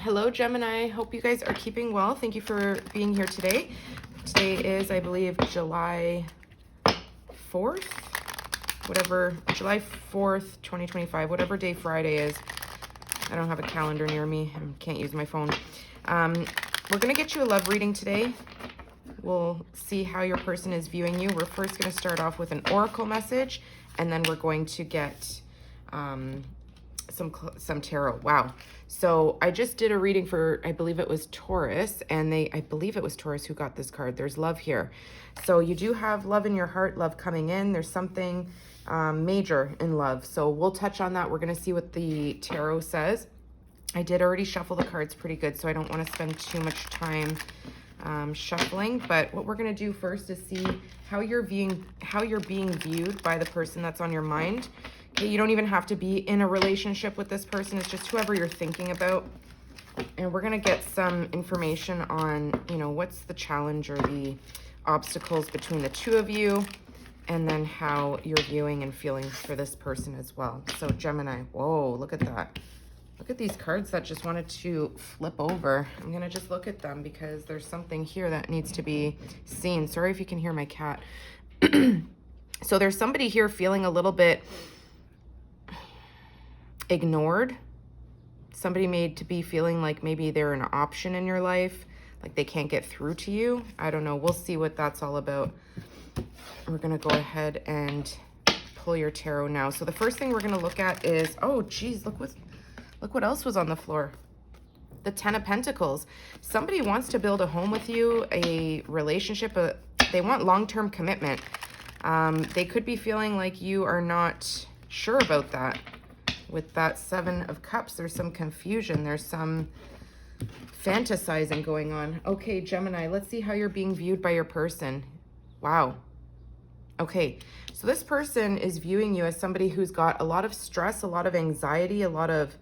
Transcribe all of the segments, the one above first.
Hello, Gemini. Hope you guys are keeping well. Thank you for being here today. Today is, I believe, July 4th, July 4th, 2025, whatever day Friday is. I don't have a calendar near me. I can't use my phone. We're going to get you a love reading today. We'll see how your person is viewing you. We're first going to start off with an oracle message, and then we're going to get some tarot. Wow. So I just did a reading for, I believe it was Taurus, and I believe it was Taurus who got this card. There's love here. So you do have love in your heart, love coming in. There's something major in love. So we'll touch on that. We're going to see what the tarot says. I did already shuffle the cards pretty good, so I don't want to spend too much time shuffling. But what we're going to do first is see how you're being viewed by the person that's on your mind. Okay, you don't even have to be in a relationship with this person. It's just whoever you're thinking about. And we're going to get some information on, what's the challenge or the obstacles between the two of you, and then how you're viewing and feeling for this person as well. So Gemini, whoa, look at that. Look at these cards that just wanted to flip over. I'm going to just look at them because there's something here that needs to be seen. Sorry if you can hear my cat. So there's somebody here feeling a little bit ignored. Somebody made to be feeling like maybe they're an option in your life, like they can't get through to you. I don't know. We'll see what that's all about. We're going to go ahead and pull your tarot now. So the first thing we're going to look at is, oh, geez, look what else was on the floor. The Ten of Pentacles. Somebody wants to build a home with you, a relationship. They want long-term commitment. They could be feeling like you are not sure about that. With that Seven of Cups, there's some confusion. There's some fantasizing going on. Okay, Gemini, let's see how you're being viewed by your person. Wow. Okay, so this person is viewing you as somebody who's got a lot of stress, a lot of anxiety, a lot of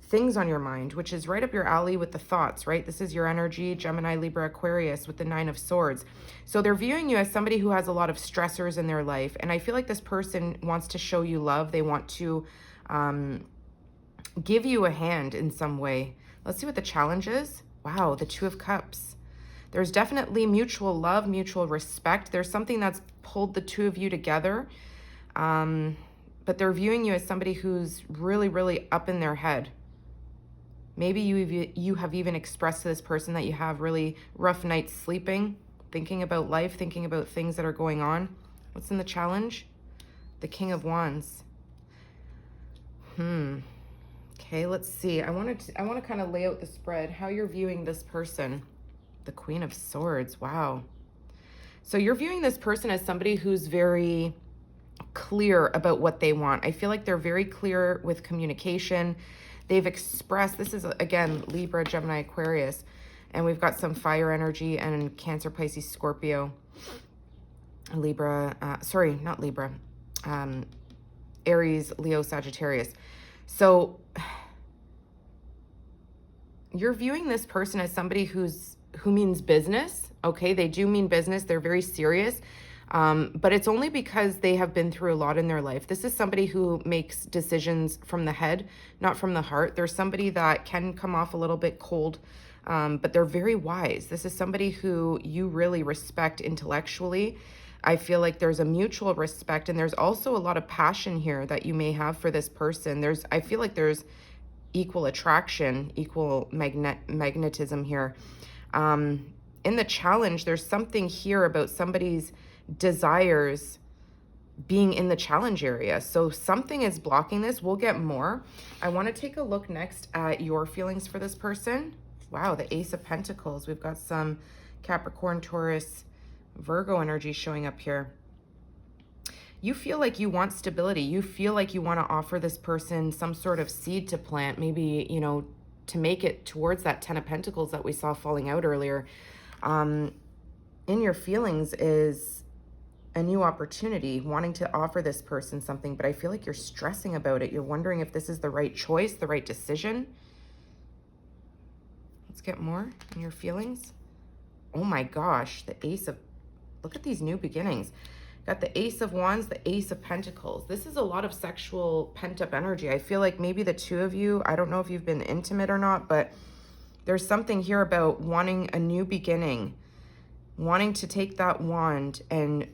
things on your mind, which is right up your alley with the thoughts, right? This is your energy, Gemini, Libra, Aquarius, with the Nine of Swords. So they're viewing you as somebody who has a lot of stressors in their life. And I feel like this person wants to show you love. They want to give you a hand in some way. Let's see what the challenge is. Wow, the Two of Cups. There's definitely mutual love, mutual respect. There's something that's pulled the two of you together. But they're viewing you as somebody who's really, really up in their head. Maybe you have even expressed to this person that you have really rough nights sleeping, thinking about life, thinking about things that are going on. What's in the challenge? The King of Wands. Okay, let's see. I want to kind of lay out the spread, how you're viewing this person. The Queen of Swords. Wow. So you're viewing this person as somebody who's very clear about what they want. I feel like they're very clear with communication. They've expressed, this is again Libra, Gemini, Aquarius, and we've got some fire energy and Cancer, Pisces, Scorpio, Libra, sorry, not Libra, Aries, Leo, Sagittarius. So you're viewing this person as somebody who means business. Okay, they do mean business. They're very serious. But it's only because they have been through a lot in their life. This is somebody who makes decisions from the head, not from the heart. There's somebody that can come off a little bit cold, but they're very wise. This is somebody who you really respect intellectually. I feel like there's a mutual respect, and there's also a lot of passion here that you may have for this person. I feel like there's equal attraction, equal magnetism here. In the challenge, there's something here about somebody's desires being in the challenge area. So something is blocking this. We'll get more. I want to take a look next at your feelings for this person. Wow, the Ace of Pentacles. We've got some Capricorn, Taurus, Virgo energy showing up here. You feel like you want stability. You feel like you want to offer this person some sort of seed to plant, maybe, to make it towards that Ten of Pentacles that we saw falling out earlier. In your feelings is a new opportunity, wanting to offer this person something, but I feel like you're stressing about it. You're wondering if this is the right choice, the right decision. Let's get more in your feelings. Oh my gosh, the Ace of, look at these new beginnings. Got the Ace of Wands, the Ace of Pentacles. This is a lot of sexual pent-up energy. I feel like maybe the two of you, I don't know if you've been intimate or not, but there's something here about wanting a new beginning, wanting to take that wand and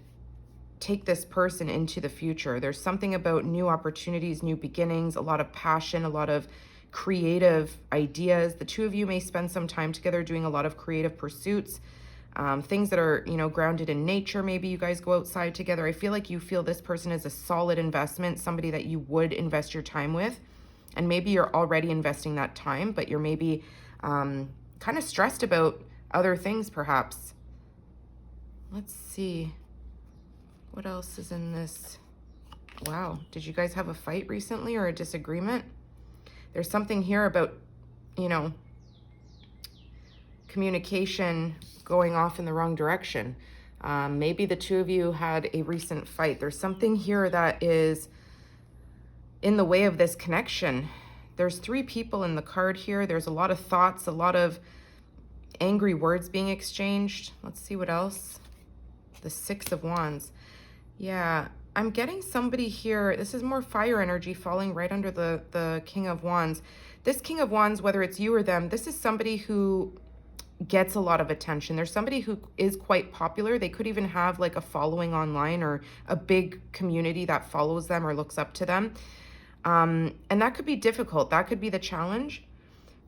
take this person into the future. There's something about new opportunities, new beginnings, a lot of passion, a lot of creative ideas. The two of you may spend some time together doing a lot of creative pursuits, things that are, you know, grounded in nature. Maybe you guys go outside together. I feel like you feel this person is a solid investment, somebody that you would invest your time with. And maybe you're already investing that time, but you're maybe kind of stressed about other things perhaps. Let's see. What else is in this? Wow. Did you guys have a fight recently or a disagreement? There's something here about, you know, communication going off in the wrong direction. Maybe the two of you had a recent fight. There's something here that is in the way of this connection. There's three people in the card here. There's a lot of thoughts, a lot of angry words being exchanged. Let's see what else. The Six of Wands. Yeah, I'm getting somebody here. This is more fire energy falling right under the King of Wands. This King of Wands, whether it's you or them, this is somebody who gets a lot of attention. There's somebody who is quite popular. They could even have like a following online or a big community that follows them or looks up to them. And that could be difficult. That could be the challenge.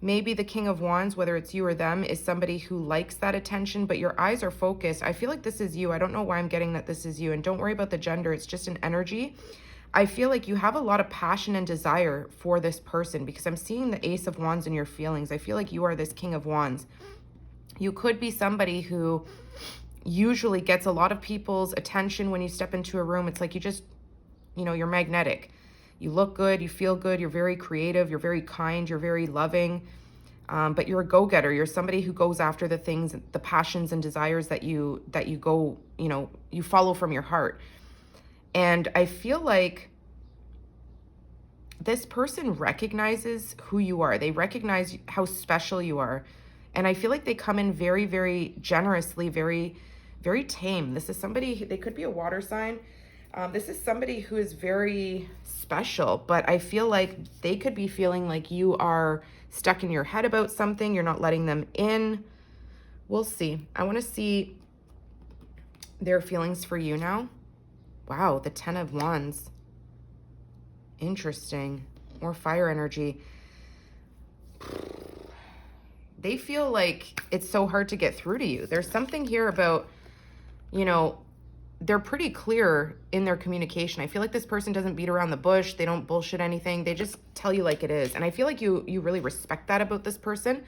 Maybe the King of Wands, whether it's you or them, is somebody who likes that attention, but your eyes are focused. I feel like this is you. I don't know why I'm getting that this is you. And don't worry about the gender. It's just an energy. I feel like you have a lot of passion and desire for this person because I'm seeing the Ace of Wands in your feelings. I feel like you are this King of Wands. You could be somebody who usually gets a lot of people's attention when you step into a room. It's like you just, you know, you're magnetic. You look good, you feel good, you're very creative, you're very kind, you're very loving, but you're a go-getter. You're somebody who goes after the things, the passions and desires that you go, you know, you follow from your heart. And I feel like this person recognizes who you are. They recognize how special you are. And I feel like they come in very, very generously, very, very tame. This is somebody, they could be a water sign. This is somebody who is very special, but I feel like they could be feeling like you are stuck in your head about something. You're not letting them in. We'll see. I want to see their feelings for you now. Wow, the Ten of Wands. Interesting. More fire energy. They feel like it's so hard to get through to you. There's something here about, you know, they're pretty clear in their communication. I feel like this person doesn't beat around the bush. They don't bullshit anything. They just tell you like it is. And I feel like you really respect that about this person.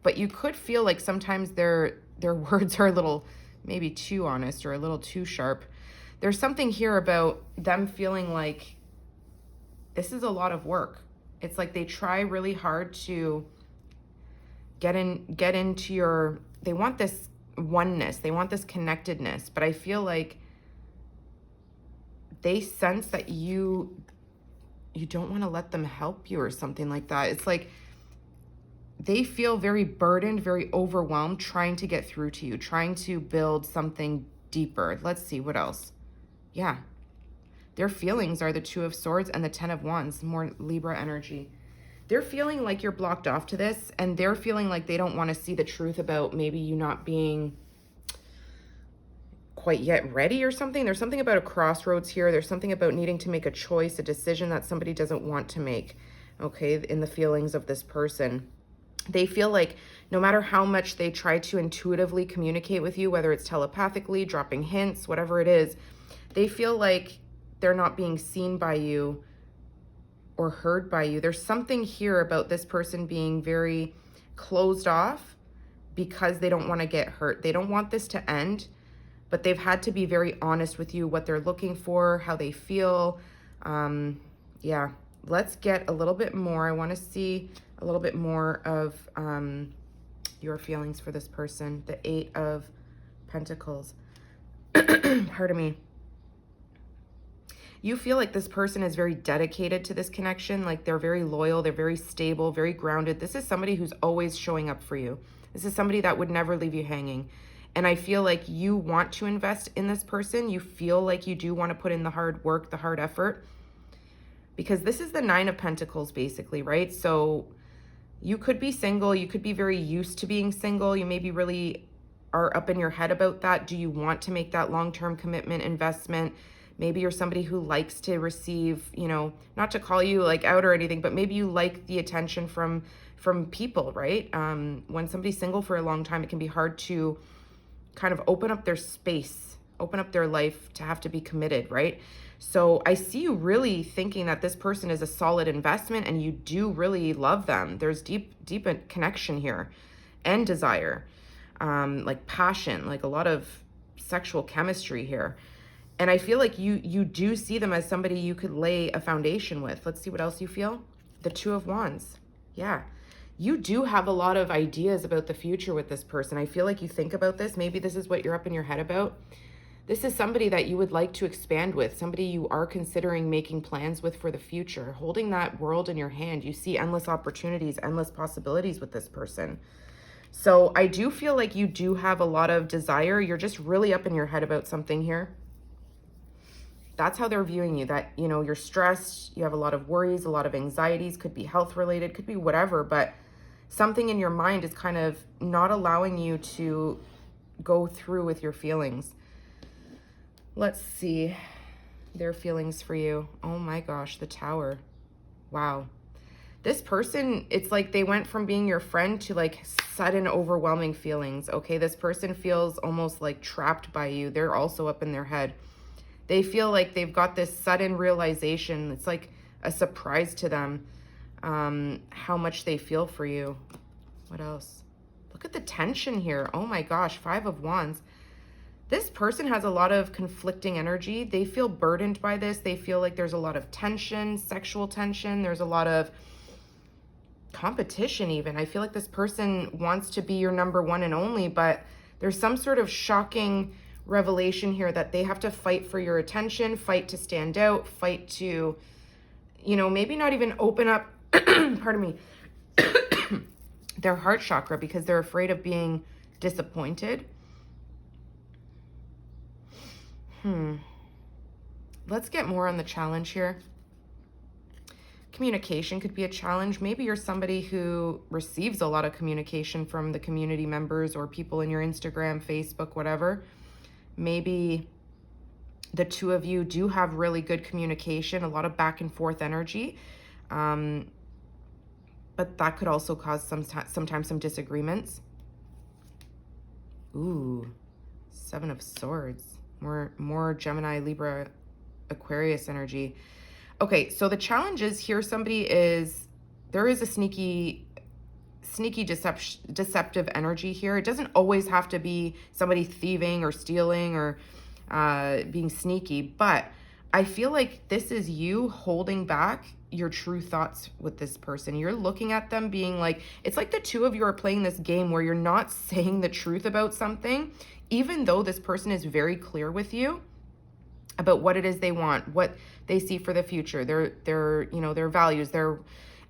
But you could feel like sometimes their words are a little maybe too honest or a little too sharp. There's something here about them feeling like this is a lot of work. It's like they try really hard to get into your, they want this oneness, they want this connectedness, but I feel like they sense that you don't want to let them help you or something like that. It's like they feel very burdened, very overwhelmed, trying to get through to you, trying to build something deeper. Let's see what else. Yeah, their feelings are the Two of Swords and the Ten of Wands, more Libra energy. They're feeling like you're blocked off to this, and they're feeling like they don't want to see the truth about maybe you not being quite yet ready or something. There's something about a crossroads here. There's something about needing to make a choice, a decision that somebody doesn't want to make, okay, in the feelings of this person. They feel like no matter how much they try to intuitively communicate with you, whether it's telepathically, dropping hints, whatever it is, they feel like they're not being seen by you or heard by you. There's something here about this person being very closed off because they don't want to get hurt. They don't want this to end, but they've had to be very honest with you, what they're looking for, how they feel. Yeah, let's get a little bit more. I want to see a little bit more of your feelings for this person. The Eight of Pentacles. Pardon me. You feel like this person is very dedicated to this connection, like they're very loyal, they're very stable, very grounded. This is somebody who's always showing up for you. This is somebody that would never leave you hanging. And I feel like you want to invest in this person. You feel like you do want to put in the hard work, the hard effort, because this is the Nine of Pentacles basically, right? So you could be single. You could be very used to being single. You maybe really are up in your head about that. Do you want to make that long-term commitment investment? Maybe you're somebody who likes to receive, you know, not to call you like out or anything, but maybe you like the attention from people, right? When somebody's single for a long time, it can be hard to kind of open up their space, open up their life to have to be committed, right? So I see you really thinking that this person is a solid investment and you do really love them. There's deep connection here and desire, like passion, like a lot of sexual chemistry here. And I feel like you do see them as somebody you could lay a foundation with. Let's see what else you feel. The Two of Wands. Yeah. You do have a lot of ideas about the future with this person. I feel like you think about this. Maybe this is what you're up in your head about. This is somebody that you would like to expand with, somebody you are considering making plans with for the future. Holding that world in your hand, you see endless opportunities, endless possibilities with this person. So I do feel like you do have a lot of desire. You're just really up in your head about something here. That's how they're viewing you, that, you know, you're stressed, you have a lot of worries, a lot of anxieties, could be health related, could be whatever, but something in your mind is kind of not allowing you to go through with your feelings. Let's see their feelings for you. Oh my gosh, the Tower. Wow. This person, it's like they went from being your friend to like sudden overwhelming feelings. Okay, this person feels almost like trapped by you. They're also up in their head. They feel like they've got this sudden realization. It's like a surprise to them, how much they feel for you. What else? Look at the tension here. Oh my gosh, Five of Wands. This person has a lot of conflicting energy. They feel burdened by this. They feel like there's a lot of tension, sexual tension. There's a lot of competition even. I feel like this person wants to be your number one and only, but there's some sort of shocking revelation here that they have to fight for your attention, fight to stand out, fight to, you know, maybe not even open up, pardon me, their heart chakra because they're afraid of being disappointed. Let's get more on the challenge here. Communication could be a challenge. Maybe you're somebody who receives a lot of communication from the community members or people in your Instagram, Facebook, whatever. Maybe the two of you do have really good communication, a lot of back and forth energy. But that could also cause sometimes some disagreements. Ooh, Seven of Swords. More Gemini, Libra, Aquarius energy. Okay, so the challenge is here there is a sneaky deceptive energy here. It doesn't always have to be somebody thieving or stealing or being sneaky, but I feel like this is you holding back your true thoughts with this person. You're looking at them being like, it's like the two of you are playing this game where you're not saying the truth about something, even though this person is very clear with you about what it is they want, what they see for the future, their you know, their values, their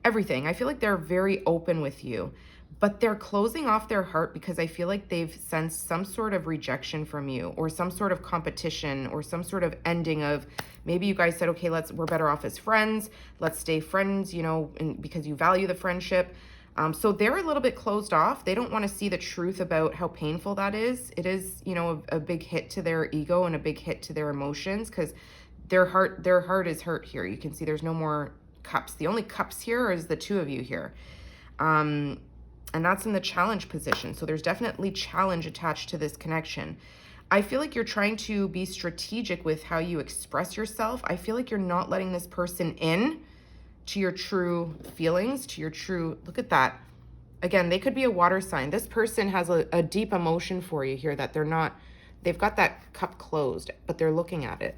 everything. I feel like they're very open with you, but they're closing off their heart because I feel like they've sensed some sort of rejection from you or some sort of competition or some sort of ending of, maybe you guys said, okay, we're better off as friends. Let's stay friends, you know, because you value the friendship. So they're a little bit closed off. They don't want to see the truth about how painful that is. It is, you know, a big hit to their ego and a big hit to their emotions because their heart is hurt here. You can see there's no more cups. The only cups here is the two of you here. And that's in the challenge position. So there's definitely challenge attached to this connection. I feel like you're trying to be strategic with how you express yourself. I feel like you're not letting this person in to your true feelings, to your true, look at that. Again, they could be a water sign. This person has a deep emotion for you here that they've got that cup closed, but they're looking at it.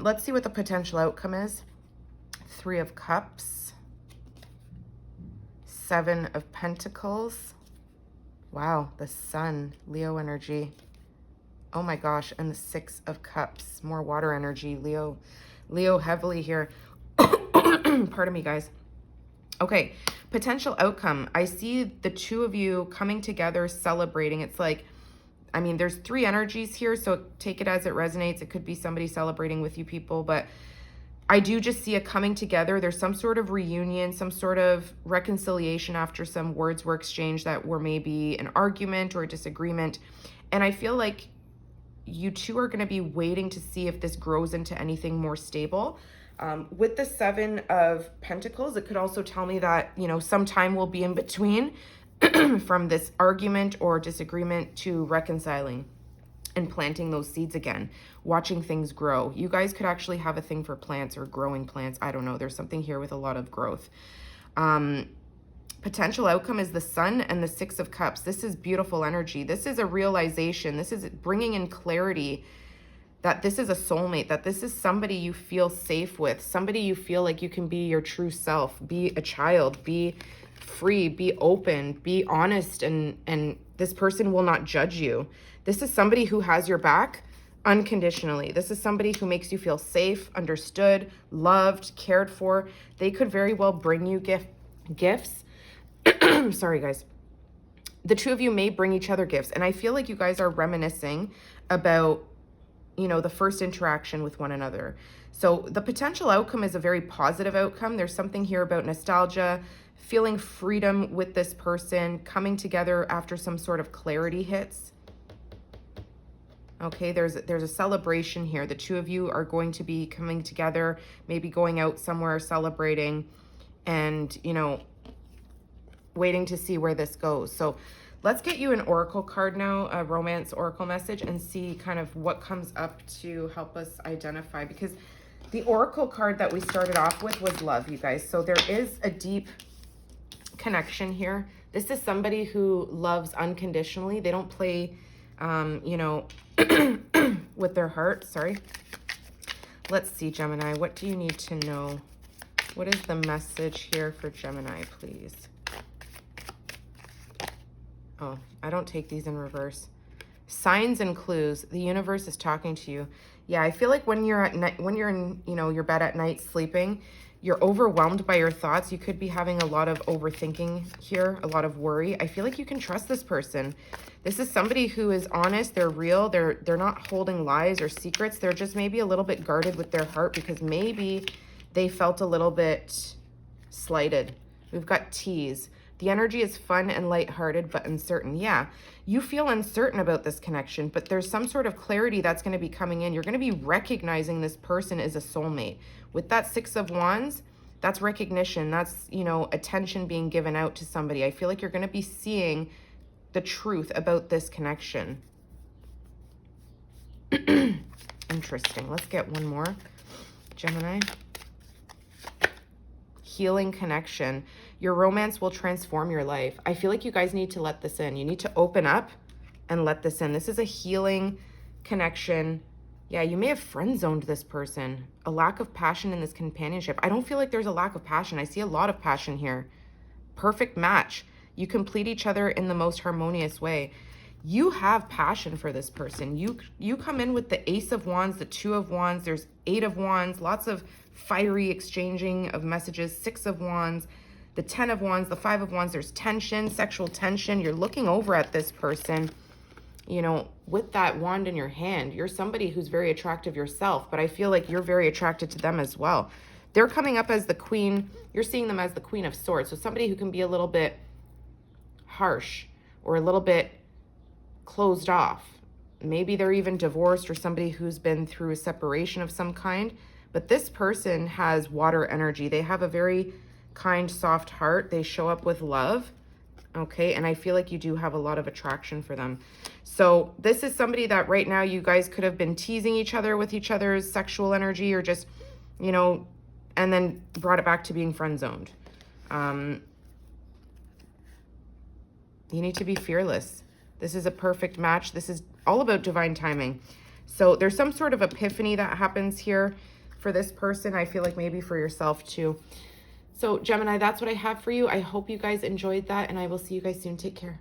Let's see what the potential outcome is. Three of Cups. Seven of Pentacles. Wow, the Sun, Leo energy. Oh my gosh, and the Six of Cups, more water energy, Leo heavily here. Pardon me, guys. Okay, potential outcome. I see the two of you coming together, celebrating. It's like I mean, there's 3 energies here, so take it as it resonates. It could be somebody celebrating with you people, but I do just see a coming together. There's some sort of reunion, some sort of reconciliation after some words were exchanged that were maybe an argument or a disagreement. And I feel like you two are going to be waiting to see if this grows into anything more stable. With the 7 of Pentacles, it could also tell me that, you know, some time will be in between from this argument or disagreement to reconciling and planting those seeds again, watching things grow. You guys could actually have a thing for plants or growing plants. I don't know. There's something here with a lot of growth. Potential outcome is the Sun and the 6 of Cups. This is beautiful energy. This is a realization. This is bringing in clarity that this is a soulmate, that this is somebody you feel safe with, somebody you feel like you can be your true self, be a child, be free, be open, be honest, and this person will not judge you. This is somebody who has your back unconditionally. This is somebody who makes you feel safe, understood, loved, cared for. They could very well bring you gifts. Sorry, guys. The 2 of you may bring each other gifts. And I feel like you guys are reminiscing about, you know, the first interaction with one another. So the potential outcome is a very positive outcome. There's something here about nostalgia, feeling freedom with this person, coming together after some sort of clarity hits. Okay, there's a celebration here. The 2 of you are going to be coming together, maybe going out somewhere, celebrating, and, you know, waiting to see where this goes. So let's get you an oracle card now, a romance oracle message, and see kind of what comes up to help us identify. Because the oracle card that we started off with was love, you guys. So there is a deep connection here. This is somebody who loves unconditionally. They don't play, you know, with their heart. Sorry. Let's see, Gemini. What do you need to know? What is the message here for Gemini, please? Oh, I don't take these in reverse. Signs and clues. The universe is talking to you. Yeah, I feel like when you're at night, when you're in, you know, your bed at night sleeping, you're overwhelmed by your thoughts. You could be having a lot of overthinking here, a lot of worry. I feel like you can trust this person. This is somebody who is honest. They're real. They're not holding lies or secrets. They're just maybe a little bit guarded with their heart because maybe they felt a little bit slighted. We've got tease. The energy is fun and lighthearted, but uncertain. Yeah, you feel uncertain about this connection, but there's some sort of clarity that's going to be coming in. You're going to be recognizing this person is a soulmate. With that 6 of Wands, that's recognition. That's, you know, attention being given out to somebody. I feel like you're going to be seeing the truth about this connection. Interesting. Let's get one more. Gemini. Healing connection. Your romance will transform your life. I feel like you guys need to let this in. You need to open up and let this in. This is a healing connection. Yeah, you may have friend-zoned this person. A lack of passion in this companionship. I don't feel like there's a lack of passion. I see a lot of passion here. Perfect match. You complete each other in the most harmonious way. You have passion for this person. You come in with the Ace of Wands, the 2 of Wands. There's 8 of Wands, lots of fiery exchanging of messages, 6 of Wands, the 10 of Wands, the 5 of Wands. There's tension, sexual tension. You're looking over at this person, you know, with that wand in your hand. You're somebody who's very attractive yourself, but I feel like you're very attracted to them as well. They're coming up as the queen. You're seeing them as the Queen of Swords. So somebody who can be a little bit harsh or a little bit closed off. Maybe they're even divorced or somebody who's been through a separation of some kind. But this person has water energy. They have a very kind, soft heart. They show up with love. Okay, and I feel like you do have a lot of attraction for them. So this is somebody that right now you guys could have been teasing each other with each other's sexual energy or just, you know, and then brought it back to being friend-zoned. You need to be fearless. This is a perfect match. This is all about divine timing. So there's some sort of epiphany that happens here for this person. I feel like maybe for yourself too. So Gemini, that's what I have for you. I hope you guys enjoyed that, and I will see you guys soon. Take care.